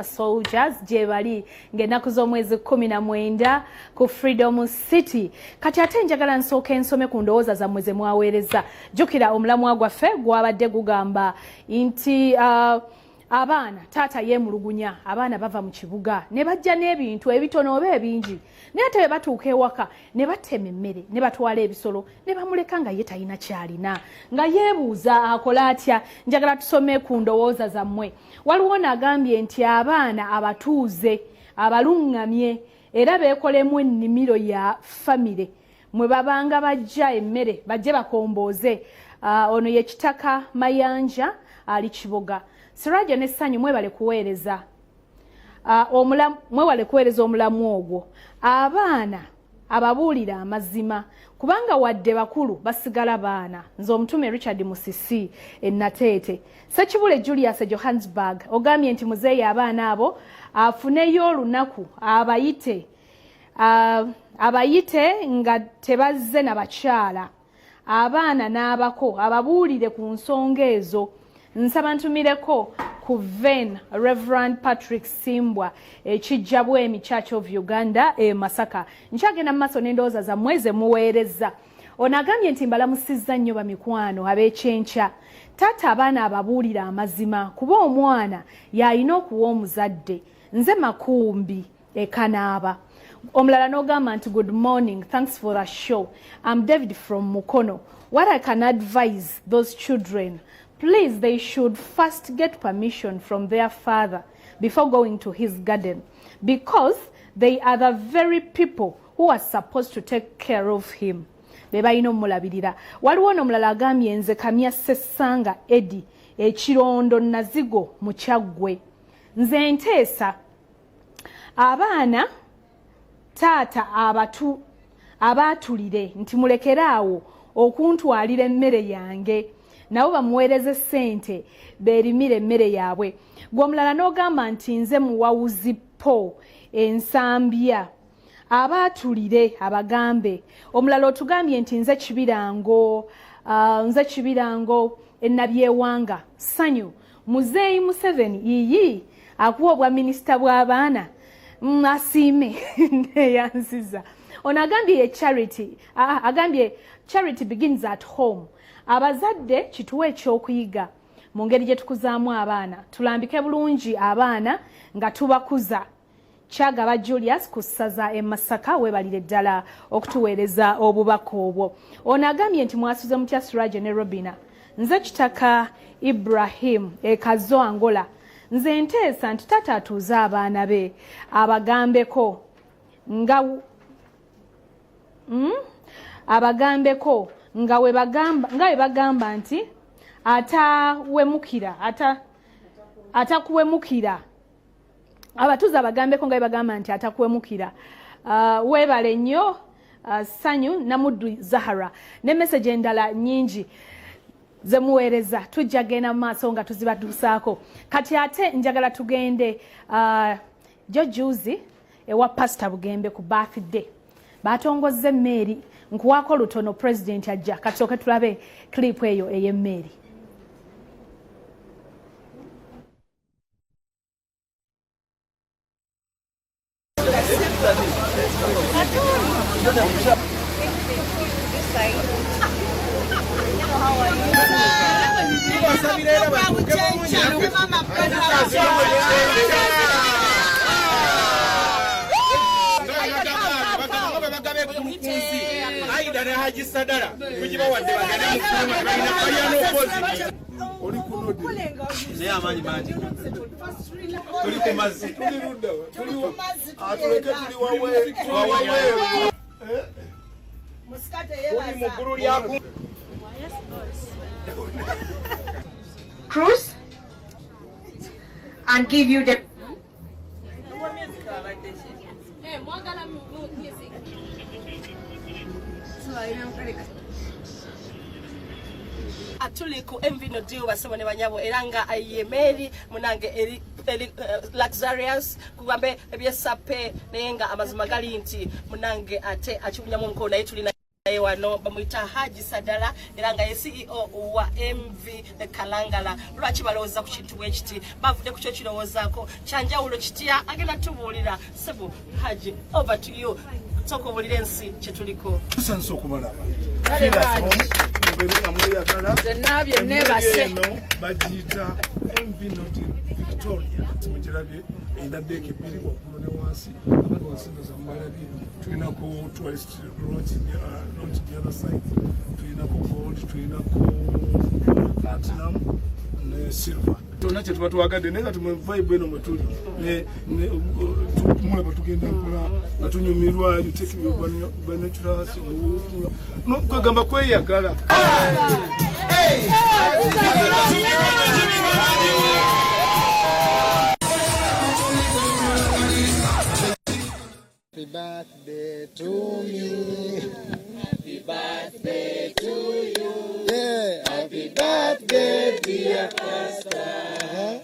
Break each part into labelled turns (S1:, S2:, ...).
S1: Soldiers gye bali ng'ennaku z'omwezi 19 ku Freedom City. Kati ate njagala nsooke nsome ku ndowooza zammwe ze mwaweereza. Jjukira omulamwa gwaffe gwabadde gugamba nti abaana taata yeemulugunya abaana bava mu kibuga ne bajja n'ebintu ebitono oba ebingi naye ate bwe batuuka ewaka ne batema emmere ne batwala ebisolo ne bamuleka nga ye talina kyalina nga yeebuuza akola atya. Njagala tusome ku ndowooza zammwe. Waliwo n'agambye nti abaana abatuuze abaluŋŋamye era beekolemu ennimiro ya famire mwe babanga bajja emmere bajje bakombooze. Ono ye Kitaka Mayanja ali Kiboga. Siraje n'essanyu mwebale kuweereza mwebale kuweereza omulamu ogwo. Abaana ababuulira amazima kubanga wadde bakulu basigala baana. Nze omutume Richard Musisi Nateete. Ssekibule Julius Johannesburg ogambye nti muzeeyi abaana abo afuneyo olunaku abayite nga tebazze na bakyala abaana n'abako ababuulire ku nsonga ezo. Nsaba ntumireko ku Ven Reverend Patrick Simbwa Kijjabwemi Church of Uganda Masaka. Nkyagenda mu maaso n'endowooza zammwe ze muweereza. Ono agambye nti mbalamusizza nnyo bamikwano ab'ekyenkya. Taata abaana ababuulira amazima kuba omwana y'alina okuwa omuzadde. Nze Makumbi Kanaaba. Omulala n'ogamba nti good morning, thanks for the show. I'm David from Mukono. What I can advise those children, please, they should first get permission from their father before going to his garden, because they are the very people who are supposed to take care of him. Bebalina omulabirira. Waliwo n'omulala agambye nze Kamya Ssesanga Eddie Ekirondo Nazigo mu Kyaggwe. Nze nteesa abaana taata abaatulire nti mulekeraawo okuntwalira emmere yange nabo bamuweereze ssente beerimire emmere yaabwe. Gwe omulala n'ogamba nti nze muwawuzi po ensambya abaatulire abagambe. Omulala otugambye nti nze Kibirango ennabyewanga Ssanyu Muzeeyi Museveni yiyi akuwa obwa minisita bw'abaana asiime neyanziza. Ono agambye charity begins at home. Abazadde kituwe ekyokuyiga mu ngeri gye tukuzaamu abaana. Tulambike bulungi abaana nga tubakuza. Kyagaba Julius ku ssaza e Masaka weebalire ddala okutuweereza obubaka obwo. Ono agambye nti mwasuze mutya Suraje ne Robina. Nze Kitaka Ibrahim Kazo Angola. Nze nteesa nti taata atuuze abaana be abagambeko nga we bagamba nti atakuwemukira abatuuze abagambeko nga we bagamba nti atakuwemukira. Weebale nnyo Ssanyu Namuddu Zahara ne message endala nnyingi ze muweereza tujja genda mu maaso nga tuzibatuusaako. Kati ate njagala tugende Juzi ewa Pastor Bugenbe ku birthday. Batongozze emmeri nkuwaako lutono president ajja. Kasooke tulabe clip eyo ey'emmeri.
S2: Cruise and give you the
S3: atuli ku MV Nodl basema ne banyabo eranga ayemeri munange eri luxurious kugambe ebyesappe nenga amazima gali nti munange ate achibunya mu nkono yetulina wano bamuyita Haji Sadala era nga ye CEO wa MV the Kalangala. Lwaki balowooza ku kintu bwe kiti bavudde ku kyo kirowoozaako kyanjawulo kitya agenda tubuulira. Sebu Haji, over to you. Soko bulire ensi kye tuliko.
S2: Tusanze okubalaba.
S1: Zenabye nebase.
S2: Bagiyita MV Nodl Victoria. Mugirabye erina deeki bbiri waggulu ne wansi. Abantu basinza mubalabye. Tulinako tourist lodge the other side. Tulinako gold, tulinako platinum ne silver. Tuna kye tuba twagadde naye nga vibe eno mwe tuli. Mulaba tugenda nkola nga tunyumirwa you take me by natural no kwegamba kweyagala.
S4: Happy birthday to me. Happy birthday to you. Yeah. Happy birthday, dear Pastor.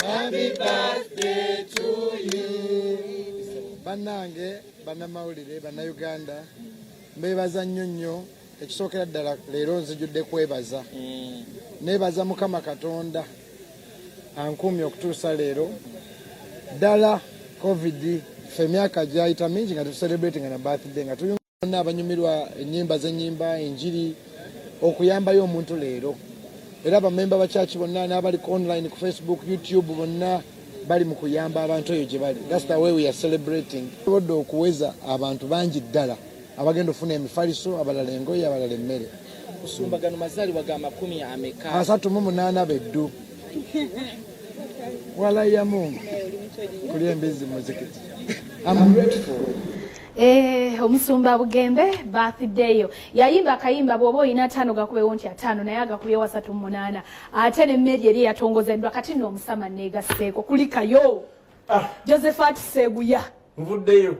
S4: Happy birthday to you. Banange, banamawulire, bannayuganda, mbebaza nnyo ekisookera ddala leero nzijudde kwebaza. Nebaza Mukama Katonda ankumye okutuusa leero. Ddala COVID fe myaka gyayita mingi nga tucelebrating na birthday nga tuyonna abanyumirwa ennyimba z'ennyimba enjiri okuyambayo omuntu leero. Era bamemba ba church bonna n'abali online ku Facebook, YouTube bonna bali mu kuyamba abantu eyo gye bali. That's the way we are celebrating. Bodde okuweza abantu bangi ddala abagenda ofuna emifaliso, abalala engoye, abalala emmere.
S5: Osumbagano mazaalibwa ga 10 ameka?
S4: 38 beddu. Wala ya Mungu. Kuli embizi muzikiti. I'm grateful.
S1: Omusumba Bugenbe birthday yo yayimba kayimba bwoba oyina 5 gakubewo nti 5 naye agakubewo 38 ate ne mereere eri yatongozeddwa kati no Omusama neegaseeko kulikayo Josephat Sseguya
S6: mvuddeyo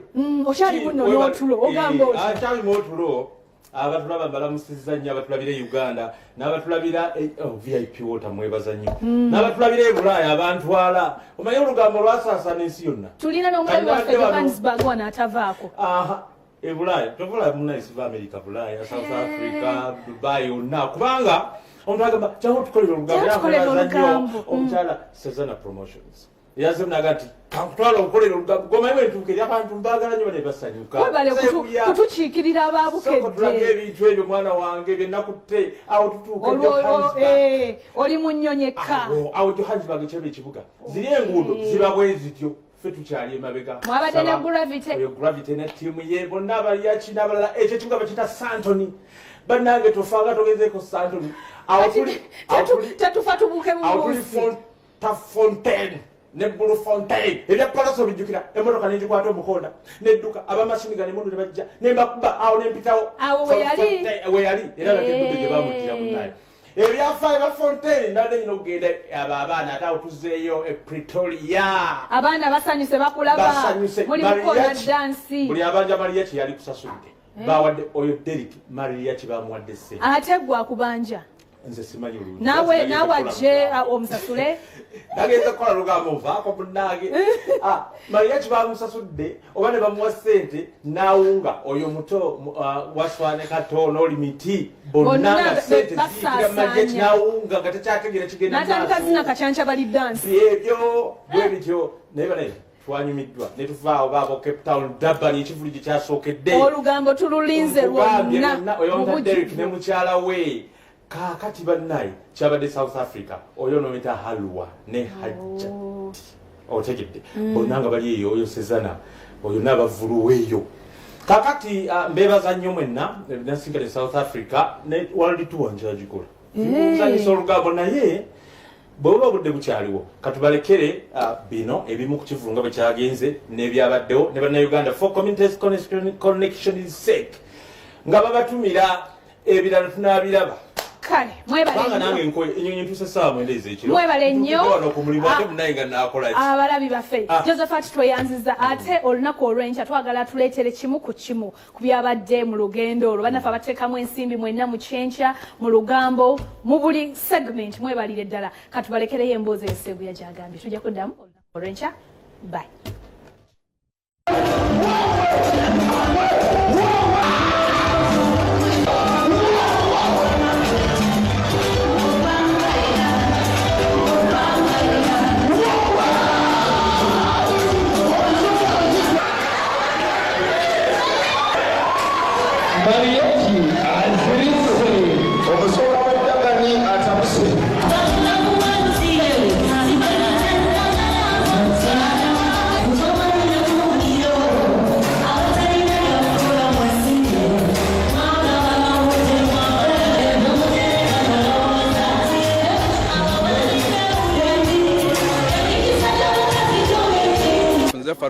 S1: okyali muno n'otulo ogamba oti
S6: akyali mu otulo abatulaba balamusizza nnyo abatulabira Uganda n'abatulabira VIP water mwebaza nnyo n'abatulabira e Bulaaya abantwala omanyi olugambo lwasaasana ensi yonna
S1: tulina n'omulabi waffe Johannesburg wano atavaako
S6: e Bulaaya tovula munnaisiva America Bulaaya South Africa Dubai yonna kubanga omuntu agamba kyawo tukolera olugambo omukyala Sezana Promotions yazimnaga nti kankutwala okukolera olugambo gomanyi bwentuuka eri abantu mbaagala nnyo bane basanyuka
S1: webale kutukiikirira aba Bukedde
S6: tulaga ebintu ebyo mwana wange byenakutte awo tutuuka
S1: oli munnyonyeka
S6: awo Johannesburg kyeba ekibuga ziri enguudo ziba bwe zityo ffe tukyali emabega
S1: mwabadde ne
S6: gravity ne ttiimu ye bonna abaliyaki n'abalala ekyo ekibuga bakiyita Santoni bannange tofanga togezeeko Santoni
S1: tetufa tubuuke
S6: bubuusi Fontaine ne Blue Fontaine ebya palaso bijjukira emmotoka n'egikwata omukonda n'edduka abamashini ga nemundu ne bajja nembakuba awo nempitawo
S1: awo
S6: we yali era nakeddude gye bamuttira munnaye ebyafaayo ba Fontaine ndadde nyina okugenda abo abaana ate awo tuzzeeyo e Pretoria
S1: abaana basanyuse bakulaba muli mukola dansi
S6: buli abanja Mariaki yali kusasudde bawadde oyo Derek Mariaki bamuwadde ssente
S1: ate gwe akubanja
S6: nze simanyi bulungi
S1: nawe ajje omusasule
S6: nagenda kukola lugambo nvaako munnange Mariaki bamusasudde oba ne bamuwa ssente n'awunga oyo muto waswane katono oli miti bonna nga ssente ziyitira Mariaki n'awunga nga tekyategera kigenda
S1: n'atandika zina kacyanca bali dansi
S6: ebyo bwe bityo naye banaye twanyumiddwa ne tuvaawo baabo Cape Town Durban ekivulu gye kyasookedde
S1: olugambo tululinze lwonna
S6: oyo Derek ne mukyala we kakati bannaye kyabadde South Africa oyo nometa Halwa ne Hajja otegedde bonna nga bali eyo oyo Sezana oyo n'abavulu weeyo kakati mbebaza nnyo mwenna nasigale South Africa ne World Tour njagikola nzanyisa olugambo naye bw'oba obudde bukyaliwo katubalekere bino ebimu ku kivulu nga bwe kyagenze n'ebyabaddewo ne bannayuganda for communities connection sake nga babatumira ebirala tunaabiraba
S1: kale mwebale
S6: nange enyonyi ntuse saa mwenda ez'ekiro
S1: mwebale nnyo
S6: okumulimu ate munnaye nga naakolaki
S1: abalabi baffe Josephat tweyanziza ate olunaku olw'enkya twagala tuleetere kimu ku kimu ku byabadde mu lugendo olwo bannaffe abateekamu ensimbi mwenna mu kyenkya mu lugambo mu buli segment mwebalire ddala katubalekereyo emboozi eyo Sseguya gy'agambye tujja kuddamu olunaku olw'enkya bye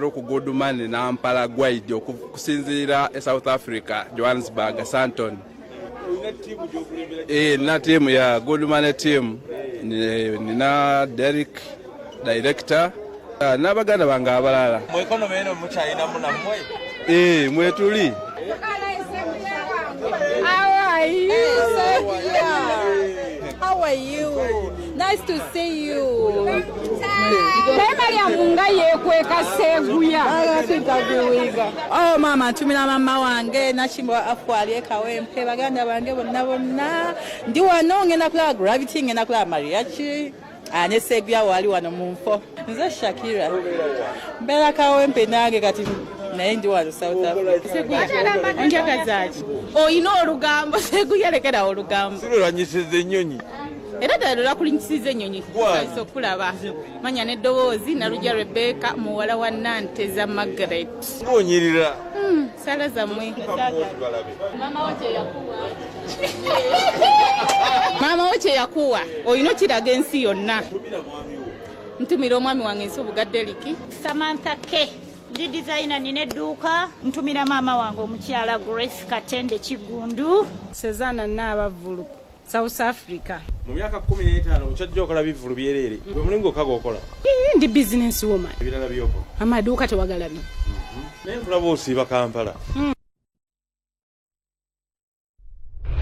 S7: wali ku Goodman Nampala Gwaidi okusinziira e South Africa Johannesburg Santon. Nina timu ya Goodman team nina Derek director n'abaganda bange abalala.
S8: Mu economy eno mukyayina munammwe?
S7: Mwetuli.
S9: How are you? Nice to see you. Bema ya munga yekweka Sseguya. Oh mama, ntumira mama wange nakimba afwali ekawempe baganda bange bonna ndi wano ngenda kula gravity ngenda kula mariachi. Ne Sseguya wali wano munfo. Nze Shakira. Mbera kawempe nange kati naye ndi wano South Africa. Sseguya onjagazaaki. Oyina olugambo Sseguya lekera olugambo.
S8: Sirulwanyisiza ennyonyi.
S9: Era ddala lwakulinyisiza ennyonyi so okulaba manya n'eddoboozi Nalujja Rebecca muwala wa Nanteza Margaret.
S8: Ng'onyirira.
S9: Sala zammwe. Maama wo kye yakuwa olina okiraga ensi yonna. Ntumira omwami wange ensi obugadde liki.
S10: Samantha K. Ndi designer nina edduuka. Ntumira maama wange omukyala Grace Katende Kigundu.
S9: Sezana Nabavulu South Africa.
S6: Mu myaka 15 okyajja okola bivulu byerere. Gwe mulingo kagokola.
S9: Ndi business woman.
S6: Ebirala byoko.
S9: Amaduuka tewagalabye.
S6: Naye nkulaba osiiba Kampala.